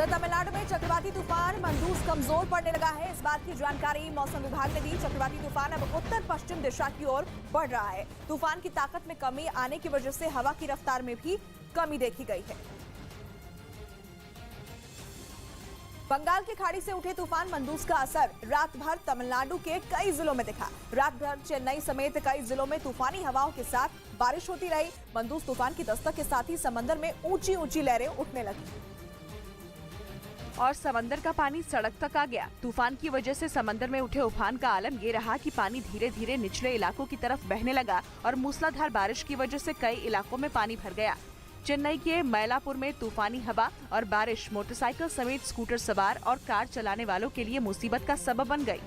उधर तमिलनाडु में चक्रवाती तूफान मंदूस कमजोर पड़ने लगा है। इस बात की जानकारी मौसम विभाग ने दी। चक्रवाती तूफान अब उत्तर पश्चिम दिशा की ओर बढ़ रहा है। तूफान की ताकत में कमी आने की वजह से हवा की रफ्तार में भी कमी देखी गई है। बंगाल की खाड़ी से उठे तूफान मंदूस का असर रात भर तमिलनाडु के कई जिलों में दिखा। रात भर चेन्नई समेत कई जिलों में तूफानी हवाओं के साथ बारिश होती रही। मंदूस तूफान की दस्तक के साथ ही समंदर में ऊंची ऊंची लहरें उठने लगी और समंदर का पानी सड़क तक आ गया। तूफान की वजह से समंदर में उठे उफान का आलम ये रहा कि पानी धीरे धीरे निचले इलाकों की तरफ बहने लगा और मूसलाधार बारिश की वजह से कई इलाकों में पानी भर गया। चेन्नई के मैलापुर में तूफानी हवा और बारिश मोटरसाइकिल समेत स्कूटर सवार और कार चलाने वालों के लिए मुसीबत का सबब बन गई,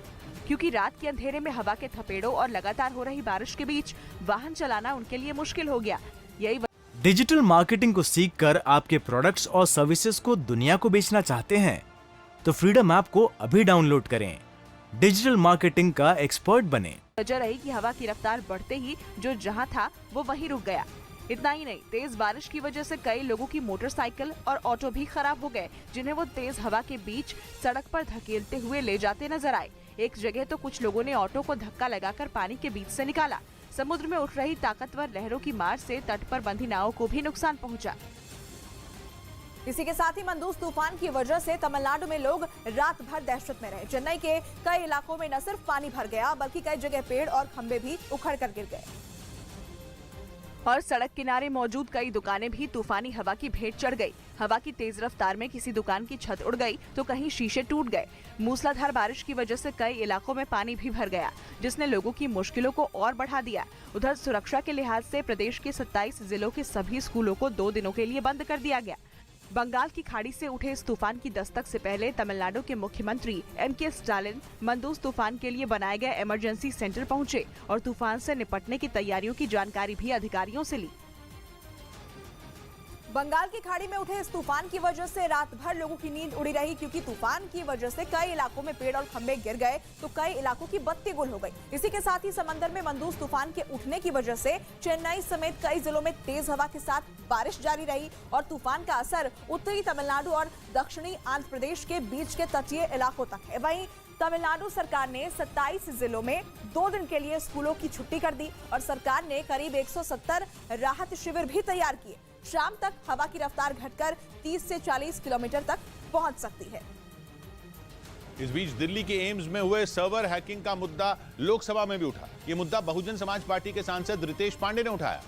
क्योंकि रात के अंधेरे में हवा के थपेड़ों और लगातार हो रही बारिश के बीच वाहन चलाना उनके लिए मुश्किल हो गया। यही डिजिटल मार्केटिंग को सीखकर आपके प्रोडक्ट्स और सर्विसेज को दुनिया को बेचना चाहते हैं तो फ्रीडम ऐप को अभी डाउनलोड करें। डिजिटल मार्केटिंग का एक्सपर्ट बने। वजह रही कि हवा की रफ्तार बढ़ते ही जो जहां था वो वहीं रुक गया। इतना ही नहीं, तेज बारिश की वजह से कई लोगों की मोटरसाइकिल और ऑटो भी खराब हो गए, जिन्हें वो तेज हवा के बीच सड़क पर धकेलते हुए ले जाते नजर आए। एक जगह तो कुछ लोगों ने ऑटो को धक्का लगाकर पानी के बीच से निकाला। समुद्र में उठ रही ताकतवर लहरों की मार से तट पर बंधी नावों को भी नुकसान पहुंचा। इसी के साथ ही मंदूस तूफान की वजह से तमिलनाडु में लोग रात भर दहशत में रहे। चेन्नई के कई इलाकों में न सिर्फ पानी भर गया, बल्कि कई जगह पेड़ और खंभे भी उखड़ कर गिर गए और सड़क किनारे मौजूद कई दुकानें भी तूफानी हवा की भेंट चढ़ गई। हवा की तेज रफ्तार में किसी दुकान की छत उड़ गई तो कहीं शीशे टूट गए। मूसलाधार बारिश की वजह से कई इलाकों में पानी भी भर गया, जिसने लोगों की मुश्किलों को और बढ़ा दिया। उधर सुरक्षा के लिहाज से प्रदेश के 27 जिलों के सभी स्कूलों को 2 दिनों के लिए बंद कर दिया गया। बंगाल की खाड़ी से उठे इस तूफान की दस्तक से पहले तमिलनाडु के मुख्यमंत्री M.K. स्टालिन मंदूस तूफान के लिए बनाए गए इमरजेंसी सेंटर पहुंचे और तूफान से निपटने की तैयारियों की जानकारी भी अधिकारियों से ली। बंगाल की खाड़ी में उठे इस तूफान की वजह से रात भर लोगों की नींद उड़ी रही, क्योंकि तूफान की वजह से कई इलाकों में पेड़ और खंभे गिर गए तो कई इलाकों की बत्ती गुल हो गई। इसी के साथ ही समंदर में मंदूस तूफान के उठने की वजह से चेन्नई समेत कई जिलों में तेज हवा के साथ बारिश जारी रही और तूफान का असर उत्तरी तमिलनाडु और दक्षिणी आंध्र प्रदेश के बीच के तटीय इलाकों तक है। वहीं तमिलनाडु सरकार ने 27 जिलों में 2 दिन के लिए स्कूलों की छुट्टी कर दी और सरकार ने करीब 170 राहत शिविर भी तैयार किए। शाम तक हवा की रफ्तार घटकर 30 से 40 किलोमीटर तक पहुंच सकती है। इस बीच दिल्ली के एम्स में हुए सर्वर हैकिंग का मुद्दा लोकसभा में भी उठा। ये मुद्दा बहुजन समाज पार्टी के सांसद रितेश पांडे ने उठाया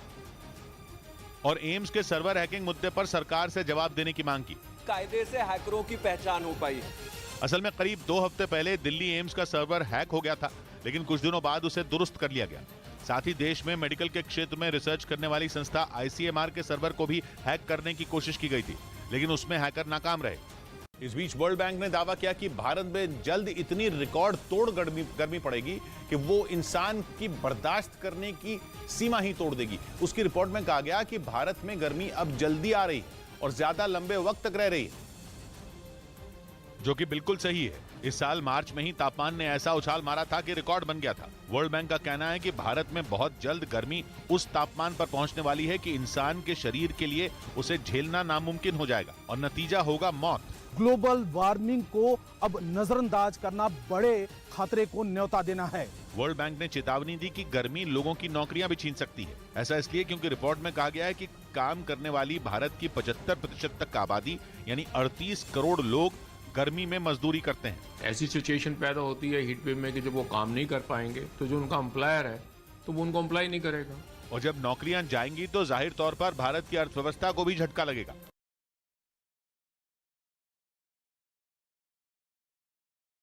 और एम्स के सर्वर हैकिंग मुद्दे पर सरकार से जवाब देने की मांग की। कायदे से हैकरों की पहचान हो पाई। असल में करीब 2 हफ्ते पहले दिल्ली एम्स का सर्वर हैक हो गया था, लेकिन कुछ दिनों बाद उसे दुरुस्त कर लिया गया। साथ ही देश में मेडिकल के क्षेत्र में रिसर्च करने वाली संस्था ICMR के सर्वर को भी हैक करने की कोशिश की गई थी, लेकिन उसमें हैकर नाकाम रहे। इस बीच वर्ल्ड बैंक ने दावा किया कि भारत में जल्द इतनी रिकॉर्ड तोड़ गर्मी पड़ेगी कि वो इंसान की बर्दाश्त करने की सीमा ही तोड़ देगी। उसकी रिपोर्ट में कहा गया कि भारत में गर्मी अब जल्दी आ रही और ज्यादा लंबे वक्त तक रह रही है, जो कि बिल्कुल सही है। इस साल मार्च में ही तापमान ने ऐसा उछाल मारा था कि रिकॉर्ड बन गया था। वर्ल्ड बैंक का कहना है कि भारत में बहुत जल्द गर्मी उस तापमान पर पहुंचने वाली है कि इंसान के शरीर के लिए उसे झेलना नामुमकिन हो जाएगा और नतीजा होगा मौत। ग्लोबल वार्मिंग को अब नजरअंदाज करना बड़े खतरे को न्योता देना है। वर्ल्ड बैंक ने चेतावनी दी कि गर्मी लोगों की नौकरियां भी छीन सकती है। ऐसा इसलिए क्योंकि रिपोर्ट में कहा गया है कि काम करने वाली भारत की 75% तक आबादी यानी 38 करोड़ लोग गर्मी में मजदूरी करते हैं। ऐसी सिचुएशन पैदा होती है हीट वेव में कि जब वो काम नहीं कर पाएंगे तो जो उनका एम्प्लॉयर है तो वो उनको एम्प्लॉय नहीं करेगा और जब नौकरियां जाएंगी तो जाहिर तौर पर भारत की अर्थव्यवस्था को भी झटका लगेगा।